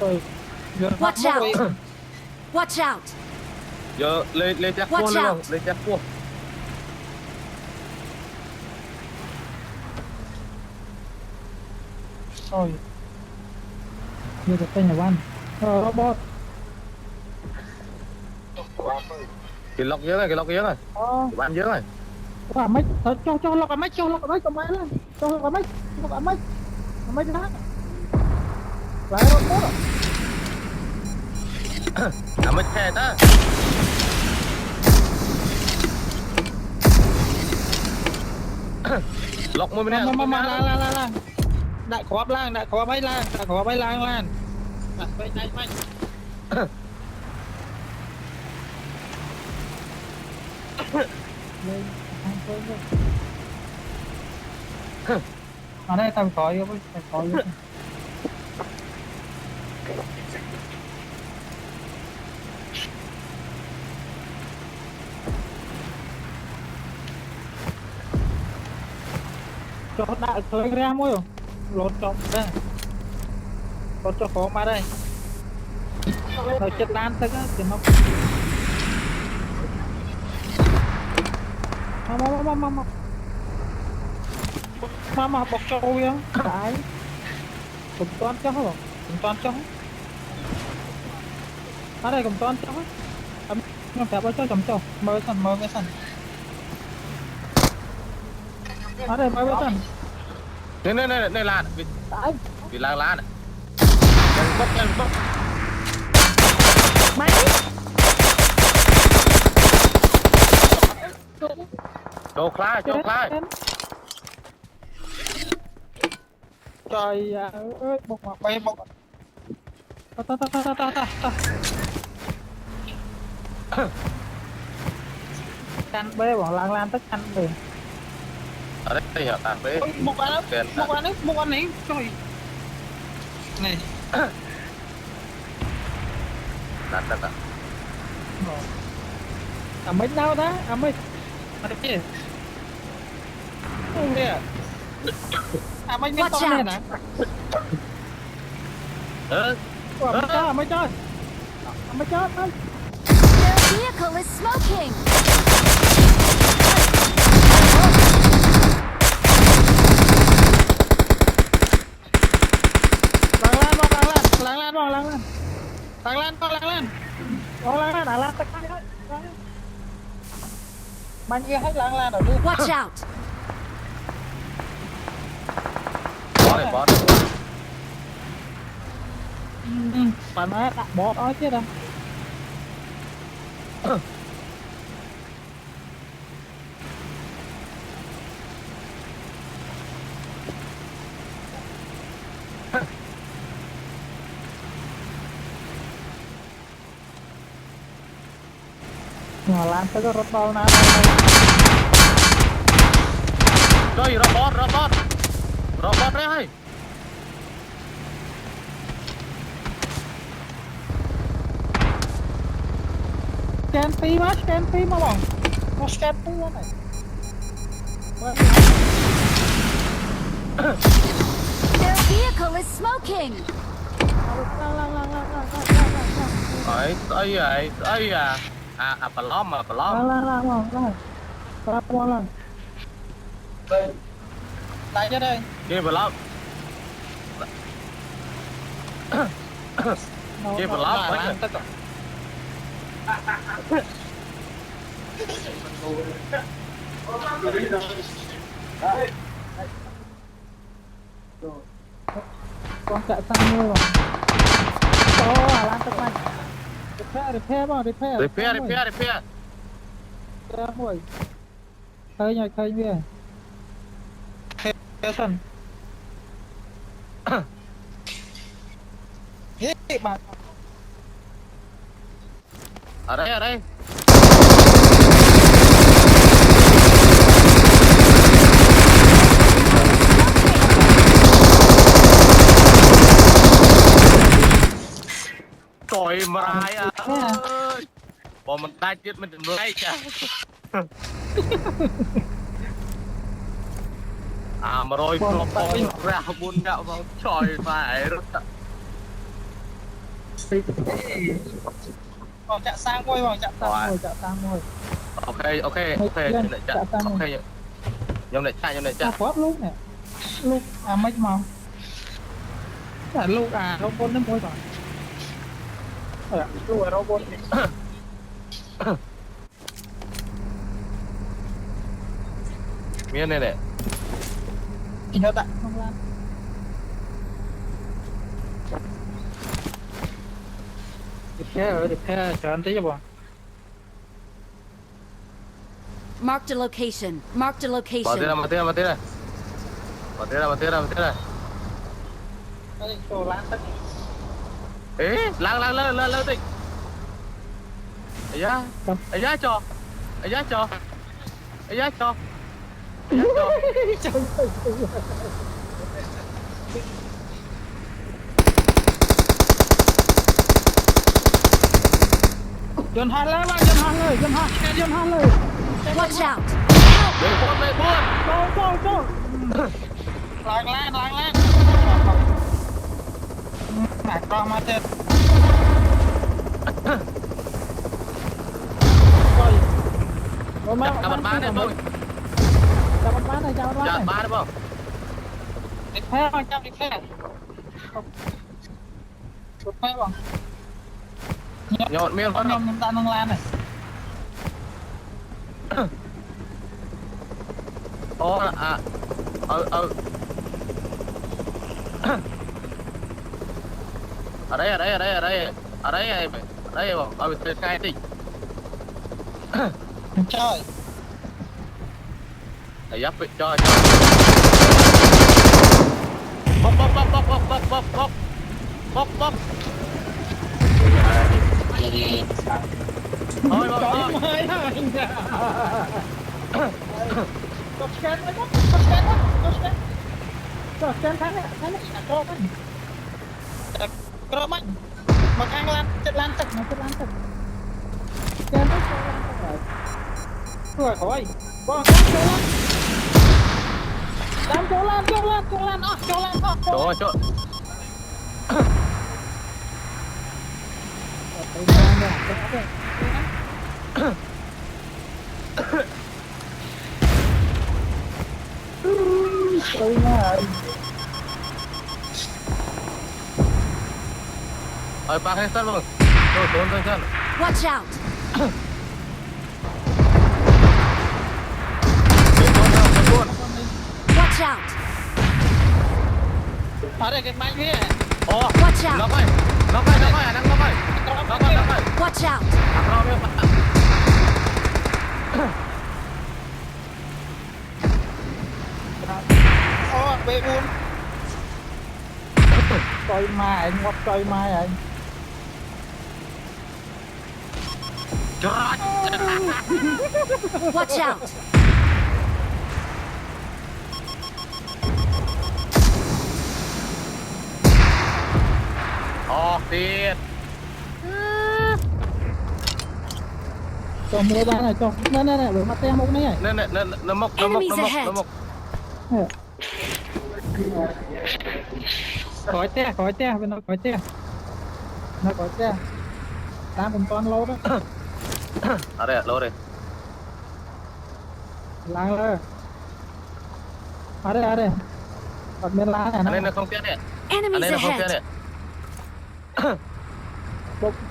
Rồi. Watch out! Watch out! Giờ lên chắc cua lên không? Lên chắc cua. Rồi. Như cái tên là One. Robot. Cái lọc dưới này, bạn dưới này. Quả mấy, cho lọc mấy, cho máy lên. Cho lọc mấy, mấy đó. Lại robot à? Mấy xe ta. Lọc môi bên này. Mà lang. Đại có lang, đại có bay lang. Bay này. Ở đây tao có vô, cho đại khơi ra môi rồi, lột chọc đây, lột cho khó mà đây, rồi chết lan tới cái thì mà bọc cho ôi á, đại, cùng toán cho không, ở đây cùng toán cho, nhưng phải bao cho chấm cho, mơ cái sân, ở đây mơ cái sân. Này lan. Vì lan này. Em bốc. Máy. Chỗ khai. Trời ơi, bốc mà bay bốc. Ta. Căn bê bọn lan tất căn liền. Ở đây nhờ tàn bế. Một anh ấy, trời. Này. Đặt. Mấy đâu đó, mấy. Ở đây. Không kìa. Mấy miếng to này nè. Mấy chơi. Their vehicle is smoking! Lang tất cả đấy. Bạn kia hết lang rồi đi. Watch out! Bó. Bạn nói đặt bó đó chứ đâu. Mà làm tới cái robot nào Trời, robot đấy hay. scan tí mà bọn nó scan tí này Their vehicle is smoking! Ấy à. Bà lóm. Lan. Lại cho đây. Kia bà lóm. Kia bà lóm. Con chạy sang mua rồi. Lan tất mạnh. Repair bao, Repair. Mùi. Khơi nhỉ. Khơi sân. Bạn. Ở đây. Trời mày à ơi. Bọn mình ta chết mình đừng lấy cha. Mà rồi nó ra buôn gạo vào trời phải rất. Vòng chạm sang môi, vòng chạm sang môi. Ok ok ok lại chặn ok nhóm lại chặn Quá lúc nè. Lúc à mấy màu. Là lúc à robot nó môi rồi. Lúc à robot. miếng này này Nhớ tại không lan. Được thế cho anh tí cho bọn. Marked a location. Marked a bỏ location. tiền này Đây cho lan tất. ế lăng tịnh ấy giá cho Dân hai lên, dân hai lên. Watch out. về buôn Go. Lạng lan. Mạc con mà chết. chặt bật bán đấy không Chặt bật bán này. chặt bán đấy không Đi phép không, chặt đi phép. Đi phép không? nhọn miếng Con nhom ta nâng lan này. ô à ở đây bảo ở bên cái tỉnh Trời. ấy giáp cho bốc thôi Mới anh ra. Cột scan thắng này, Cột mạnh. Mà ăn lan, chết lan tật. Scan nó rồi. Rồi khỏi. Con chỗ lan. Đám chỗ lan. chỗ ở ba cái sân luôn trốn sân Watch out. Watch out. Ở đây cái máy kia. Watch out. nó coi Watch out. Bê buôn. Coi mai anh, ngọc coi mai anh. Watch out. tiền cho mua ra này cho nè bởi mặt tem mốc này nó mốc khỏi te bên nó khỏi te ta mình con lâu đó ở đây lâu đây lang rồi ở đây còn bên lá này anh nó không biết đấy Enemies anh nó không biết ahead. đấy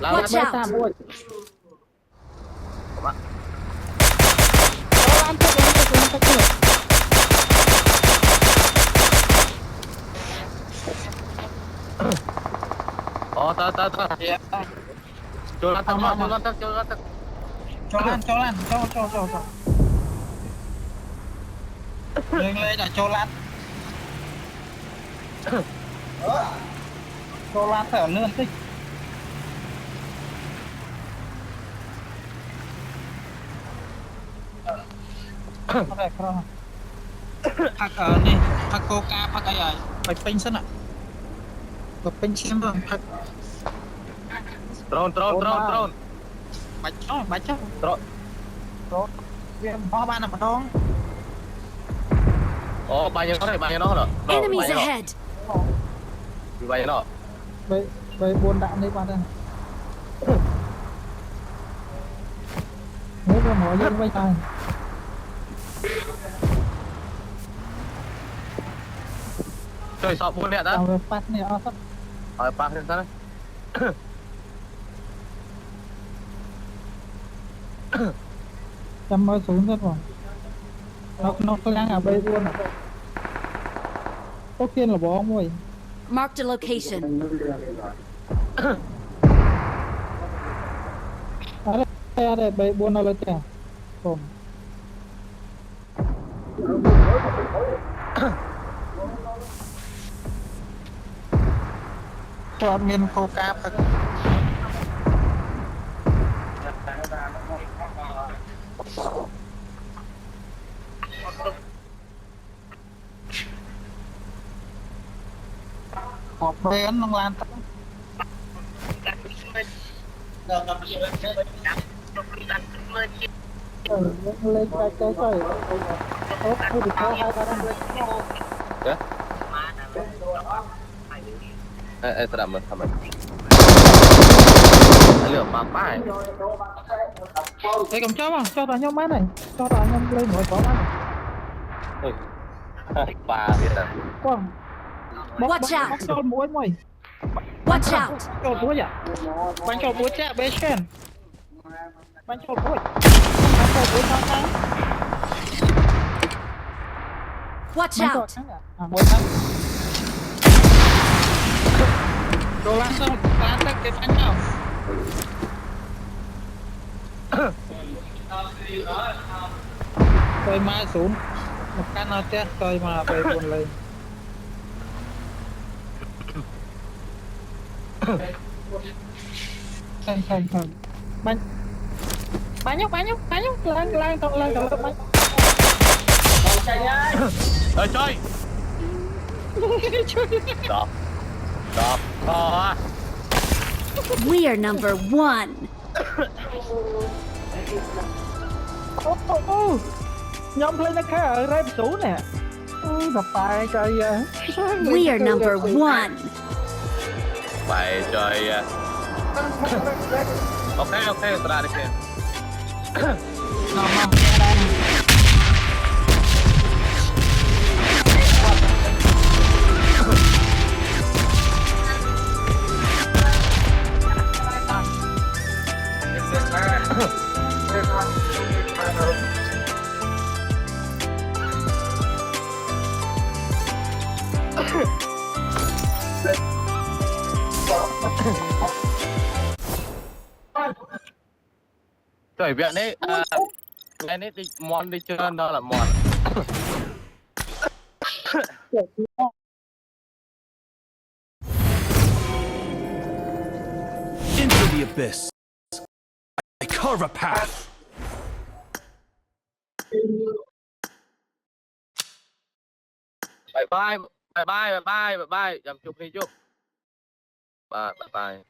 Watch out. ta cho lan lên là cho lan thở lươn tíchผักนี่ผักโกกาผักอะไรไปปิ้งซะน่ะก็ปิ้งเชียงบ้างผัก drone บัดช่อ drone เวียนพ่อบ้านน่ะมาท้อง bao nhiêu nó rồi Enemies ahead. bao nhiêu nó bay buôn đạn đi bạn ơi nếu mà nói dân bay này chơi sọ buôn điện đó tao về phát này ở phát ở ba hiện tại chăm mới xuống rất rồi nó đang ở bay buôn à có kiên là bỏ mồi Marked a location. ở đây bay buôn nó lên kìa cùng cho miền khô cáp họp bên nó lan tắc lên cái trời ốp hay được có hai cái Dạ. Sedap sama. Lửa mà phải. Ê cầm cho tao nhóm máy này cho tao nhóm lên nổi có máy này Ui. Ba biết à. quăng Watch out. cho mũi mày Watch out. cho mũi à bánh cho mũi chạ bê sen bánh cho mũi sao thắng Watch bánh cho out. thắng à mũi thắng đồ lan cái bánh nào tôi mai xuống một căn nào chết tôi mà về buồn lên thành bánh lan bánh Ơi chơi. Stop. Stop. Thôi. We are number one. nhóm lên nó khá ở đây số nè gặp phải trời We are number one. Phải chơi. Ok, tara đi kìa. Trời viện ấy, cái này đi mòn đi chơi đó là mòn. Into the abyss. I carve a path. Bye bye. Chăm chúc đi chúc. Bye bye.